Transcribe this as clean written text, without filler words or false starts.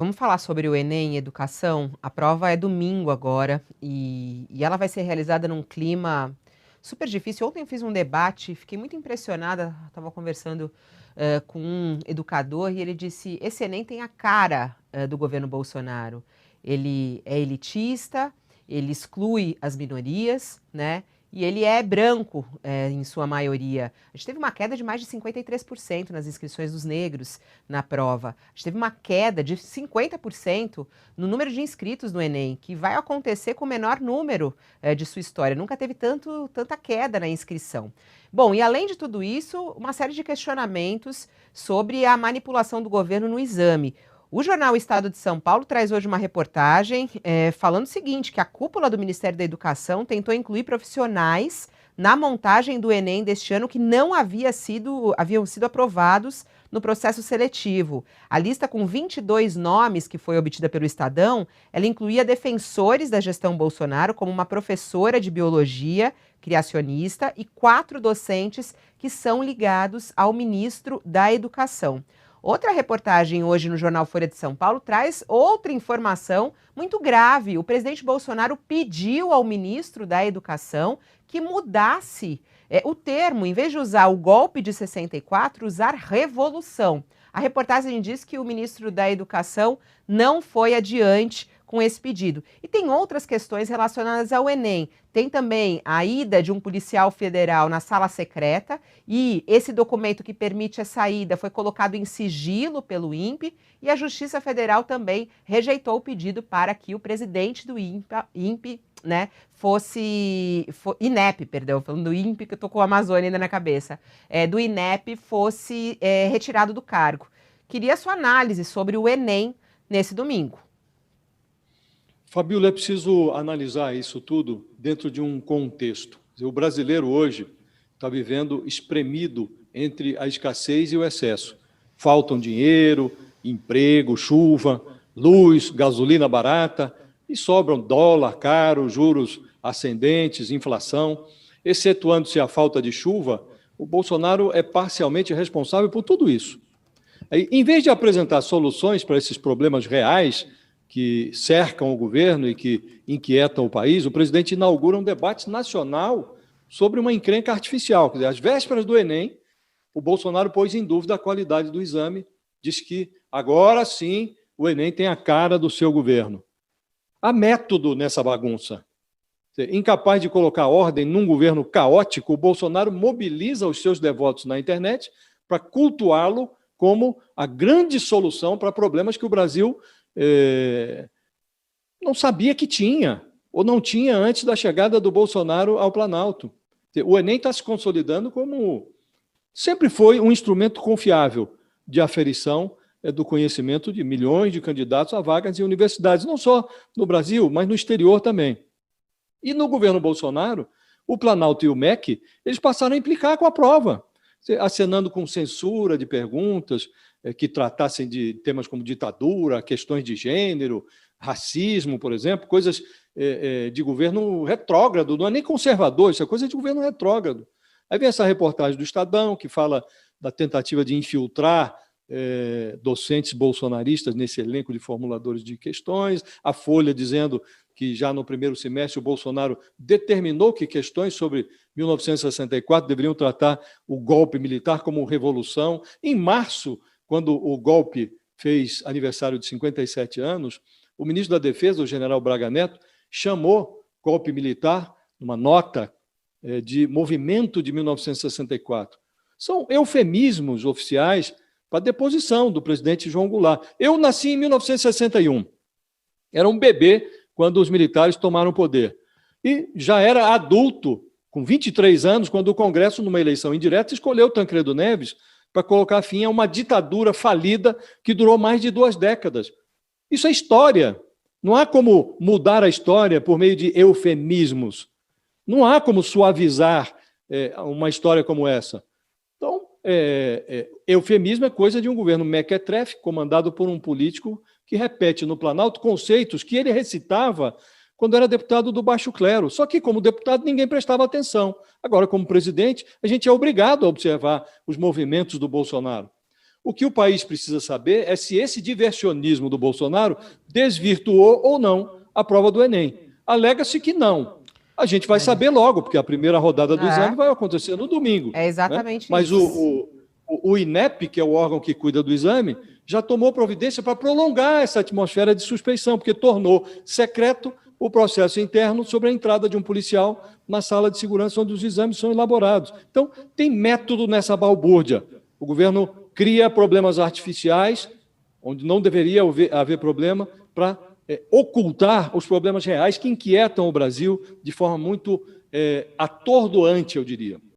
Vamos falar sobre o Enem e educação? A prova é domingo agora e ela vai ser realizada num clima super difícil. Ontem eu fiz um debate, fiquei muito impressionada, estava conversando com um educador e ele disse: esse Enem tem a cara do governo Bolsonaro. Ele é elitista, ele exclui as minorias, né? E ele é branco, em sua maioria. A gente teve uma queda de mais de 53% nas inscrições dos negros na prova. A gente teve uma queda de 50% no número de inscritos no Enem, que vai acontecer com o menor número de sua história. Nunca teve tanta queda na inscrição. Bom, e além de tudo isso, uma série de questionamentos sobre a manipulação do governo no exame. O jornal Estado de São Paulo traz hoje uma reportagem falando o seguinte, que a cúpula do Ministério da Educação tentou incluir profissionais na montagem do Enem deste ano que não haviam sido aprovados no processo seletivo. A lista com 22 nomes que foi obtida pelo Estadão, ela incluía defensores da gestão Bolsonaro, como uma professora de biologia criacionista e 4 docentes que são ligados ao ministro da Educação. Outra reportagem hoje no jornal Folha de São Paulo traz outra informação muito grave. O presidente Bolsonaro pediu ao ministro da Educação que mudasse o termo, em vez de usar o golpe de 64, usar revolução. A reportagem diz que o ministro da Educação não foi adiante com esse pedido. E tem outras questões relacionadas ao Enem. Tem também a ida de um policial federal na sala secreta e esse documento que permite a saída foi colocado em sigilo pelo INPE e a Justiça Federal também rejeitou o pedido para que o presidente do INPE, né, INEP, perdão, falando do INPE que eu tô com a Amazônia ainda na cabeça, do INEP fosse retirado do cargo. Queria a sua análise sobre o Enem nesse domingo. Fabíola, é preciso analisar isso tudo dentro de um contexto. O brasileiro hoje está vivendo espremido entre a escassez e o excesso. Faltam dinheiro, emprego, chuva, luz, gasolina barata, e sobram dólar caro, juros ascendentes, inflação. Excetuando-se a falta de chuva, o Bolsonaro é parcialmente responsável por tudo isso. Em vez de apresentar soluções para esses problemas reais que cercam o governo e que inquietam o país, o presidente inaugura um debate nacional sobre uma encrenca artificial. Quer dizer, às vésperas do Enem, o Bolsonaro pôs em dúvida a qualidade do exame, diz que agora sim o Enem tem a cara do seu governo. Há método nessa bagunça. Incapaz de colocar ordem num governo caótico, o Bolsonaro mobiliza os seus devotos na internet para cultuá-lo como a grande solução para problemas que o Brasil não sabia que tinha, ou não tinha antes da chegada do Bolsonaro ao Planalto. O Enem está se consolidando como sempre foi um instrumento confiável de aferição do conhecimento de milhões de candidatos a vagas em universidades, não só no Brasil, mas no exterior também. E no governo Bolsonaro, o Planalto e o MEC, eles passaram a implicar com a prova, acenando com censura de perguntas, que tratassem de temas como ditadura, questões de gênero, racismo, por exemplo, coisas de governo retrógrado, não é nem conservador, isso é coisa de governo retrógrado. Aí vem essa reportagem do Estadão, que fala da tentativa de infiltrar docentes bolsonaristas nesse elenco de formuladores de questões, a Folha dizendo que já no primeiro semestre o Bolsonaro determinou que questões sobre 1964 deveriam tratar o golpe militar como revolução. Em março, quando o golpe fez aniversário de 57 anos, o ministro da Defesa, o general Braga Neto, chamou golpe militar, numa nota de movimento de 1964. São eufemismos oficiais para a deposição do presidente João Goulart. Eu nasci em 1961. Era um bebê quando os militares tomaram o poder. E já era adulto, com 23 anos, quando o Congresso, numa eleição indireta, escolheu Tancredo Neves para colocar fim a uma ditadura falida que durou mais de 2 décadas. Isso é história. Não há como mudar a história por meio de eufemismos. Não há como suavizar uma história como essa. Então, eufemismo é coisa de um governo mequetrefe, comandado por um político que repete no Planalto conceitos que ele recitava quando era deputado do baixo clero. Só que, como deputado, ninguém prestava atenção. Agora, como presidente, a gente é obrigado a observar os movimentos do Bolsonaro. O que o país precisa saber é se esse diversionismo do Bolsonaro desvirtuou ou não a prova do Enem. Alega-se que não. A gente vai saber logo, porque a primeira rodada do exame vai acontecer no domingo. É exatamente Mas isso. o INEP, que é o órgão que cuida do exame, já tomou providência para prolongar essa atmosfera de suspeição, porque tornou secreto o processo interno sobre a entrada de um policial na sala de segurança onde os exames são elaborados. Então, tem método nessa balbúrdia. O governo cria problemas artificiais, onde não deveria haver problema, para ocultar os problemas reais que inquietam o Brasil de forma muito atordoante, eu diria.